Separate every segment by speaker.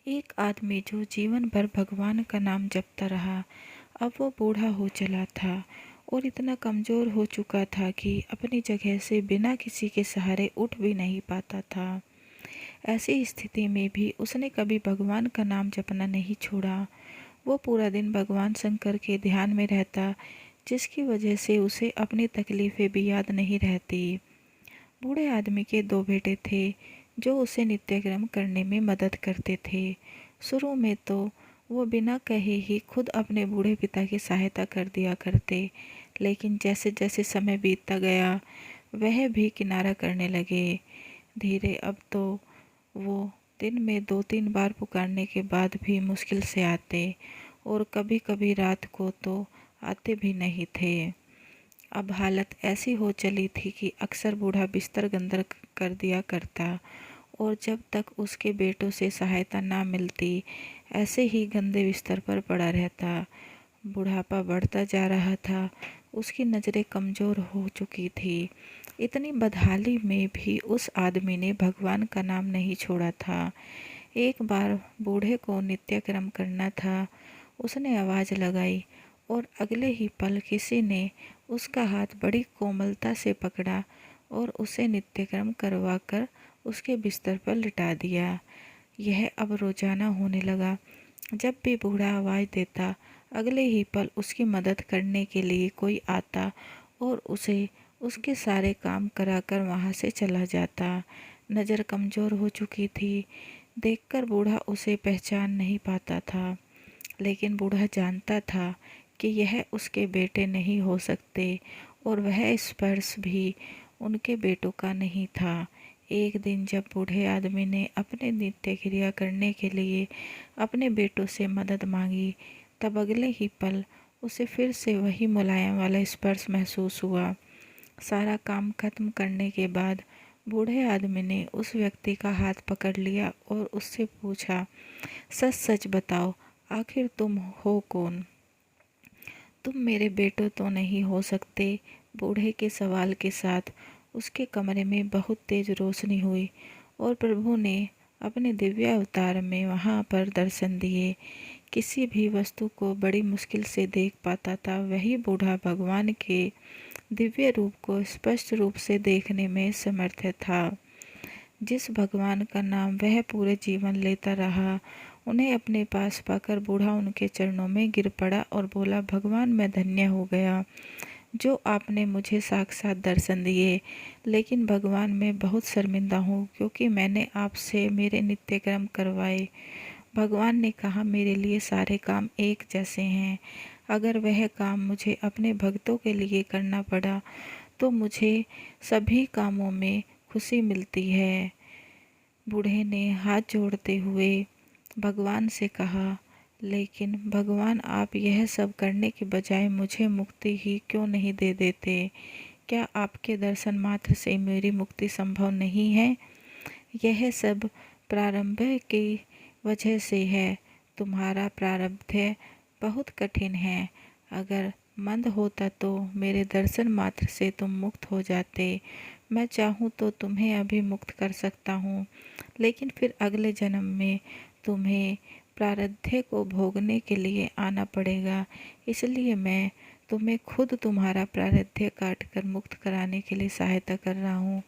Speaker 1: एक आदमी जो जीवन भर भगवान का नाम जपता रहा, अब वो बूढ़ा हो चला था और इतना कमज़ोर हो चुका था कि अपनी जगह से बिना किसी के सहारे उठ भी नहीं पाता था। ऐसी स्थिति में भी उसने कभी भगवान का नाम जपना नहीं छोड़ा। वो पूरा दिन भगवान शंकर के ध्यान में रहता, जिसकी वजह से उसे अपनी तकलीफ़ें भी याद नहीं रहती। बूढ़े आदमी के दो बेटे थे जो उसे नित्यक्रम करने में मदद करते थे। शुरू में तो वो बिना कहे ही खुद अपने बूढ़े पिता की सहायता कर दिया करते, लेकिन जैसे जैसे समय बीतता गया वह भी किनारा करने लगे। धीरे अब तो वो दिन में 2-3 बार पुकारने के बाद भी मुश्किल से आते और कभी कभी रात को तो आते भी नहीं थे। अब हालत ऐसी हो चली थी कि अक्सर बूढ़ा बिस्तर गंदर कर दिया करता और जब तक उसके बेटों से सहायता ना मिलती ऐसे ही गंदे बिस्तर पर पड़ा रहता। बुढ़ापा बढ़ता जा रहा था, उसकी नज़रें कमज़ोर हो चुकी थी। इतनी बदहाली में भी उस आदमी ने भगवान का नाम नहीं छोड़ा था। एक बार बूढ़े को नित्यक्रम करना था, उसने आवाज़ लगाई और अगले ही पल किसी ने उसका हाथ बड़ी कोमलता से पकड़ा और उसे नित्यक्रम करवाकर उसके बिस्तर पर लिटा दिया। यह अब रोजाना होने लगा। जब भी बूढ़ा आवाज़ देता, अगले ही पल उसकी मदद करने के लिए कोई आता और उसे उसके सारे काम कराकर वहाँ से चला जाता। नज़र कमज़ोर हो चुकी थी, देखकर बूढ़ा उसे पहचान नहीं पाता था, लेकिन बूढ़ा जानता था कि यह उसके बेटे नहीं हो सकते और वह स्पर्श भी उनके बेटों का नहीं था। एक दिन जब बूढ़े आदमी ने अपने नित्य क्रिया करने के लिए अपने बेटों से मदद मांगी, तब अगले ही पल उसे फिर से वही मुलायम वाला स्पर्श महसूस हुआ। सारा काम खत्म करने के बाद बूढ़े आदमी ने उस व्यक्ति का हाथ पकड़ लिया और उससे पूछा, सच सच बताओ, आखिर तुम हो कौन? तुम मेरे बेटो तो नहीं हो सकते। बूढ़े के सवाल के साथ उसके कमरे में बहुत तेज रोशनी हुई और प्रभु ने अपने दिव्य अवतार में वहाँ पर दर्शन दिए। किसी भी वस्तु को बड़ी मुश्किल से देख पाता था, वही बूढ़ा भगवान के दिव्य रूप को स्पष्ट रूप से देखने में समर्थ था। जिस भगवान का नाम वह पूरे जीवन लेता रहा, उन्हें अपने पास पाकर बूढ़ा उनके चरणों में गिर पड़ा और बोला, भगवान मैं धन्य हो गया जो आपने मुझे साक्षात दर्शन दिए, लेकिन भगवान मैं बहुत शर्मिंदा हूँ क्योंकि मैंने आपसे मेरे नित्य कर्म करवाए। भगवान ने कहा, मेरे लिए सारे काम एक जैसे हैं। अगर वह काम मुझे अपने भक्तों के लिए करना पड़ा तो मुझे सभी कामों में खुशी मिलती है। बूढ़े ने हाथ जोड़ते हुए भगवान से कहा, लेकिन भगवान आप यह सब करने के बजाय मुझे मुक्ति ही क्यों नहीं दे देते? क्या आपके दर्शन मात्र से मेरी मुक्ति संभव नहीं है? यह सब प्रारंभ की वजह से है। तुम्हारा प्रारब्ध बहुत कठिन है। अगर मंद होता तो मेरे दर्शन मात्र से तुम मुक्त हो जाते। मैं चाहूँ तो तुम्हें अभी मुक्त कर सकता हूँ, लेकिन फिर अगले जन्म में तुम्हें प्रारब्ध को भोगने के लिए आना पड़ेगा। इसलिए मैं तुम्हें खुद तुम्हारा प्रारब्ध काट कर मुक्त कराने के लिए सहायता कर रहा हूँ।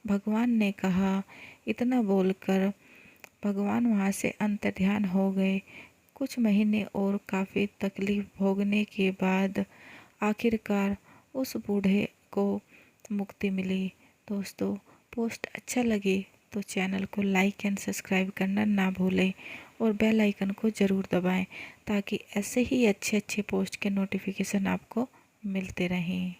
Speaker 1: भगवान ने कहा। इतना बोलकर भगवान वहाँ से अंतर्ध्यान हो गए। कुछ महीने और काफ़ी तकलीफ भोगने के बाद आखिरकार उस बूढ़े को मुक्ति मिली। दोस्तों, पोस्ट अच्छा लगे तो चैनल को लाइक एंड सब्सक्राइब करना ना भूलें और बेल आइकन को ज़रूर दबाएं ताकि ऐसे ही अच्छे अच्छे पोस्ट के नोटिफिकेशन आपको मिलते रहें।